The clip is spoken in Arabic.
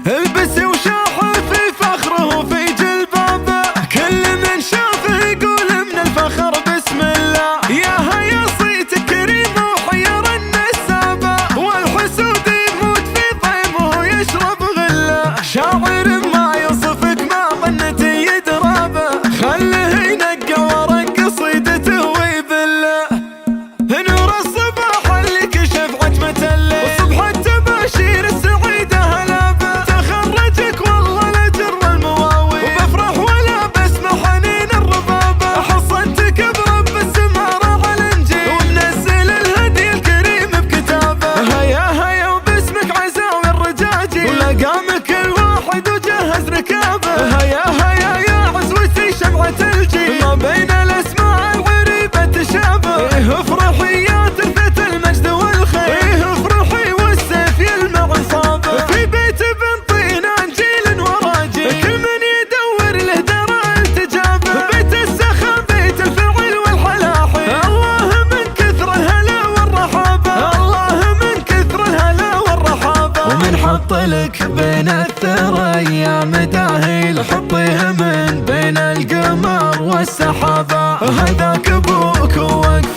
البس وشاح في فخره في جلبابه، كل من شافه يقول من الفخر بسم الله. يا هيا صيت كريم وحير النسابه، والحسود يموت في طيمه يشرب غله. شاعر ما يصفك ما ظنتي يدرابه، خله ينقى ورق قصيدته ويذله. نور الصباح اللي كشف عتمة الليل، وصبح التباشير السعيدة هلابة. تخرجك والله الاجر والمواويل، وبفرح ولا بسمع حنين الربابة. حصنتك برب السماء راعى الانجيل، ومنزل الهدي الكريم بكتابه. هيا هيا وباسمك عزاوي الرجاجيل، ولقامك الواحد وجهز ركابه. هيا هيا يا عزوتي شمعة الجيل، ما بين الاسماء الغريبة تشابه. افرحي يا ترفة المجد والخير، افرحي والسيف يلمع عصابه. في بيت ابن طينا جيل ورا جيل، كل من يدور له درى التجابه. بيت السخاء بيت الفعل والحلاحل، الله من كثر الهلا والرحابه. الله من كثر الهلا والرحابه. ومن حط لك بين الثريا مداهيل، حطيها من بين القمر والسحابه. هذاك ابوك ووقف